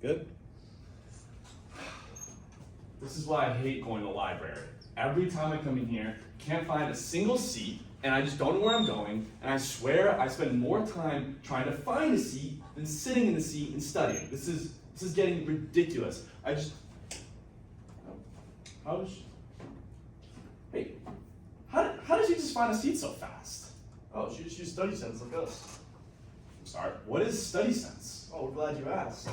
Good? This is why I hate going to the library. Every time I come in here, can't find a single seat, and I just don't know where I'm going, and I swear I spend more time trying to find a seat than sitting in the seat and studying. This is getting ridiculous. Hey, how did she just find a seat so fast? Oh, she just used study sense like us. I'm sorry, what is study sense? Oh, we're glad you asked.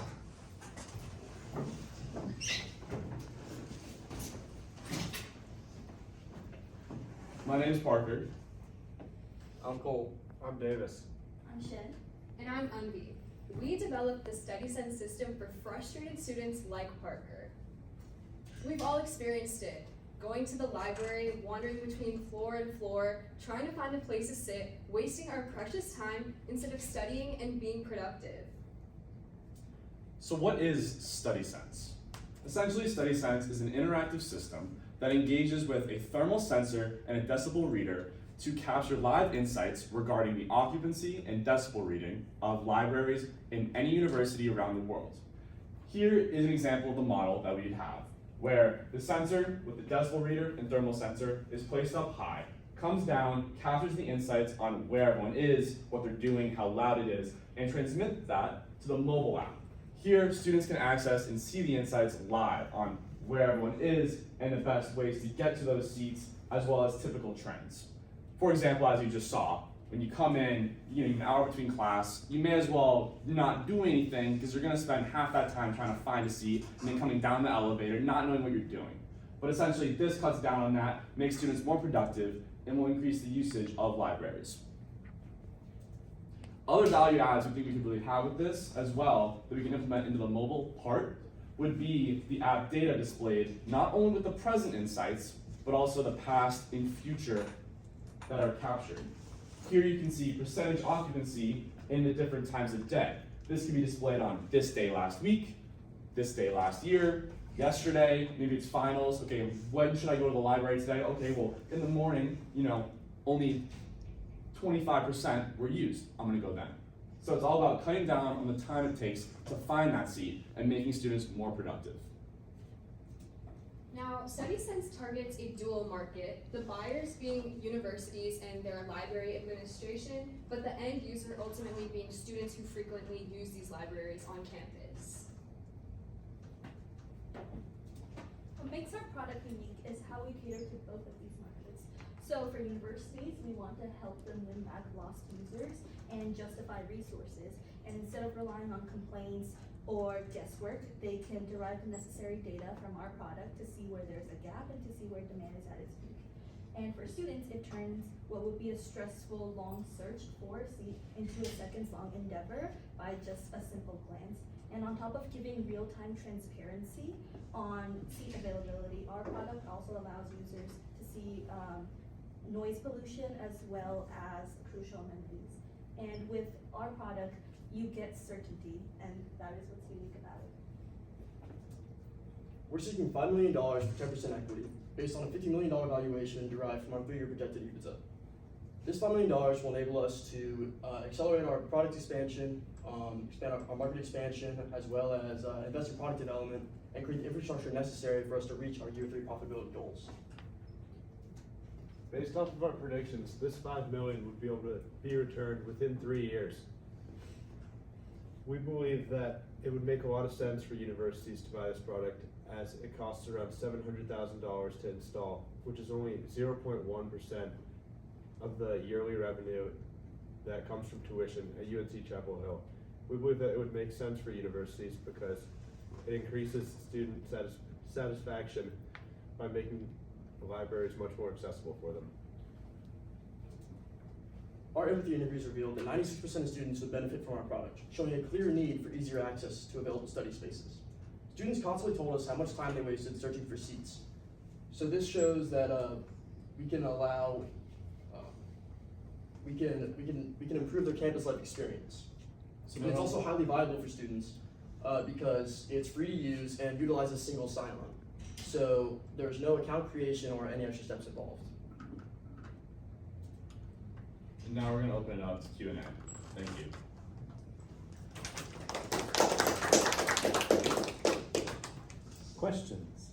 My name's Parker. I'm Cole. I'm Davis. I'm Shen. And I'm Unvi. We developed the StudySense system for frustrated students like Parker. We've all experienced it. Going to the library, wandering between floor and floor, trying to find a place to sit, wasting our precious time instead of studying and being productive. So what is StudySense? Essentially, StudySense is an interactive system that engages with a thermal sensor and a decibel reader to capture live insights regarding the occupancy and decibel reading of libraries in any university around the world. Here is an example of the model that we'd have, where the sensor with the decibel reader and thermal sensor is placed up high, comes down, captures the insights on where everyone is, what they're doing, how loud it is, and transmits that to the mobile app. Here, students can access and see the insights live on where everyone is and the best ways to get to those seats, as well as typical trends. For example, as you just saw, when you come in, an hour between class, you may as well not do anything because you're gonna spend half that time trying to find a seat and then coming down the elevator, not knowing what you're doing. But essentially, this cuts down on that, makes students more productive, and will increase the usage of libraries. Other value adds we think we could really have with this as well that we can implement into the mobile part would be the app data displayed not only with the present insights, but also the past and future that are captured. Here you can see percentage occupancy in the different times of day. This can be displayed on this day last week, this day last year, yesterday, maybe it's finals. Okay, when should I go to the library today? Okay, well, in the morning, only 25% were used. I'm gonna go then. So it's all about cutting down on the time it takes to find that seat and making students more productive. Now, StudySense targets a dual market, the buyers being universities and their library administration, but the end user ultimately being students who frequently use these libraries on campus. What makes our product unique is how we cater to both of these markets. So for universities, we want to help them win back lost users and justify resources. And instead of relying on complaints or guesswork, they can derive the necessary data from our product to see where there's a gap and to see where demand is at its peak. And for students, it turns what would be a stressful, long search for a seat into a seconds-long endeavor by just a simple glance. And on top of giving real-time transparency on seat availability, our product also allows users to see noise pollution as well as crucial amenities. And with our product, you get certainty, and that is what's unique about it. We're seeking $5 million for 10% equity, based on a $50 million valuation derived from our 3-year projected EBITDA. This $5 million will enable us to accelerate our product expansion, expand our market expansion, as well as invest in product development and create the infrastructure necessary for us to reach our year 3 profitability goals. Based off of our predictions, this $5 million would be able to be returned within 3 years. We believe that it would make a lot of sense for universities to buy this product, as it costs around $700,000 to install, which is only 0.1% of the yearly revenue that comes from tuition at UNC Chapel Hill. We believe that it would make sense for universities because it increases student satisfaction by making the libraries much more accessible for them. Our empathy interviews revealed that 96% of students would benefit from our product, showing a clear need for easier access to available study spaces. Students constantly told us how much time they wasted searching for seats. So this shows that we can allow, we can improve their campus life experience. And it's also highly valuable for students because it's free to use and utilizes single sign-on. So there's no account creation or any extra steps involved. And now we're gonna open it up to Q&A. Thank you. questions?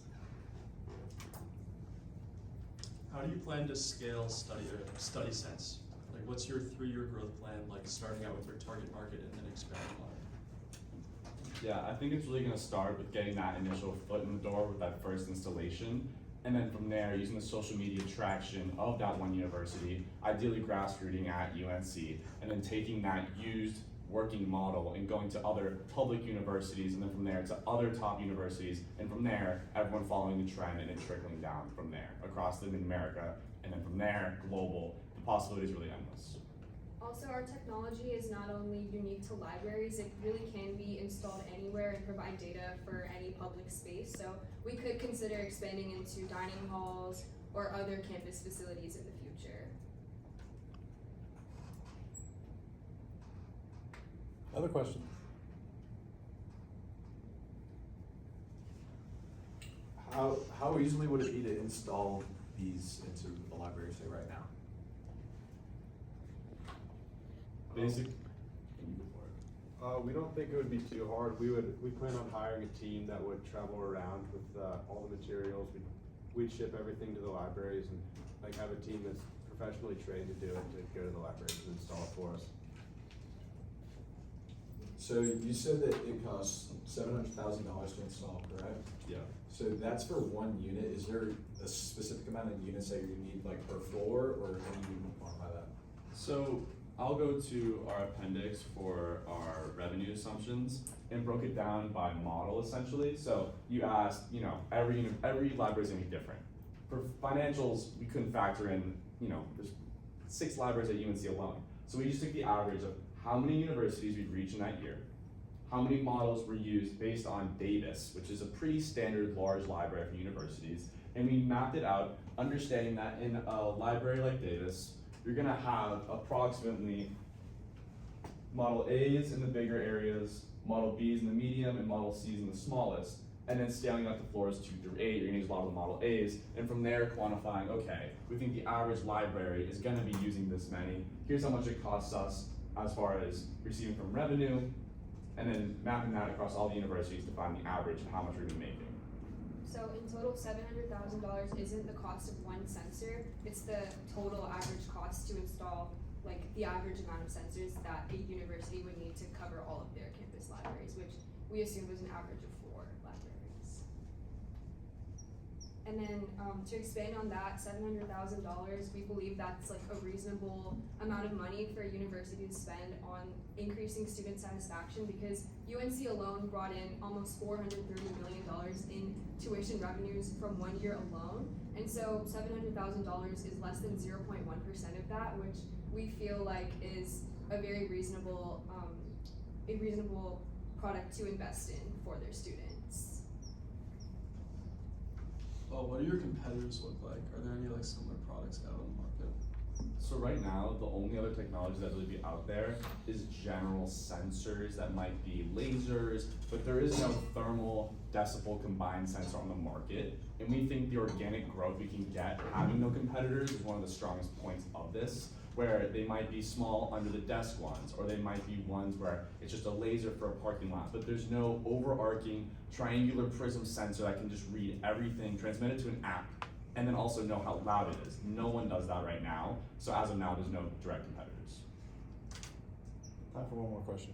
How do you plan to scale StudySense? Like, what's your 3-year growth plan, like starting out with your target market and then expanding on it? Yeah, I think it's really gonna start with getting that initial foot in the door with that first installation. And then from there, using the social media traction of that one university, ideally grassrooting at UNC, and then taking that used working model and going to other public universities, and then from there to other top universities, and from there, everyone following the trend and it trickling down from there across the Mid-America, and then from there, global. The possibility is really endless. Also, our technology is not only unique to libraries, it really can be installed anywhere and provide data for any public space. So we could consider expanding into dining halls or other campus facilities in the future. Other questions? How easily would it be to install these into the library, say right now? Basic. We don't think it would be too hard. We plan on hiring a team that would travel around with all the materials. We'd ship everything to the libraries and like have a team that's professionally trained to do it, to go to the libraries and install it for us. So you said that it costs $700,000 to install, correct? Yeah. So that's for one unit. Is there a specific amount of units that you need like per floor, or how do you quantify that? So I'll go to our appendix for our revenue assumptions and broke it down by model essentially. So you asked, you know, every library is gonna be different. For financials, we couldn't factor in, you know, there's 6 libraries at UNC alone. So we just took the average of how many universities we'd reach in that year, how many models were used based on Davis, which is a pretty standard large library for universities, and we mapped it out, understanding that in a library like Davis, you're gonna have approximately Model A's in the bigger areas, Model B's in the medium, and Model C's in the smallest, and then scaling out the floors 2 through 8, you're gonna use a lot of the Model A's, and from there quantifying, okay, we think the average library is gonna be using this many, here's how much it costs us as far as receiving from revenue, and then mapping that across all the universities to find the average of how much we're gonna be making. So in total, $700,000 isn't the cost of one sensor, it's the total average cost to install, like, the average amount of sensors that a university would need to cover all of their campus libraries, which we assume was an average of 4 libraries. And then, to expand on that, $700,000, we believe that's like a reasonable amount of money for a university to spend on increasing student satisfaction, because UNC alone brought in almost $430 million in tuition revenues from 1 year alone. And so $700,000 is less than 0.1% of that, which we feel like is a very reasonable product to invest in for their students. Well, what do your competitors look like? Are there any like similar products out on the market? So right now, the only other technology that really be out there is general sensors that might be lasers, but there is no thermal decibel combined sensor on the market. And we think the organic growth we can get having no competitors is one of the strongest points of this, where they might be small under the desk ones, or they might be ones where it's just a laser for a parking lot, but there's no overarching triangular prism sensor that can just read everything, transmit it to an app, and then also know how loud it is. No one does that right now, so as of now, there's no direct competitors. Time for one more question.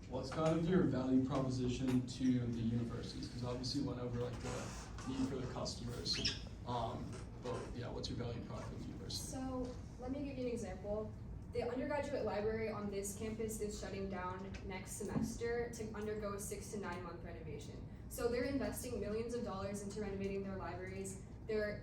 What's kind of your value proposition to the universities? Because obviously you went over like the need for the customers, but yeah, what's your value prop for the university? So let me give you an example. The undergraduate library on this campus is shutting down next semester to undergo a 6 to 9 month renovation. So they're investing millions of dollars into renovating their libraries. They're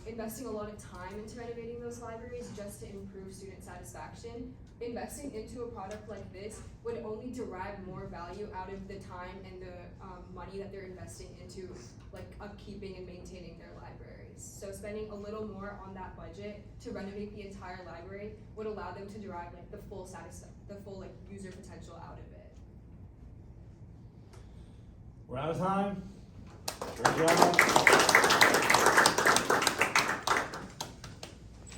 investing a lot of time into renovating those libraries just to improve student satisfaction. Investing into a product like this would only derive more value out of the time and the money that they're investing into like upkeeping and maintaining their libraries. So spending a little more on that budget to renovate the entire library would allow them to derive like the full like user potential out of it. We're out of time. Great job.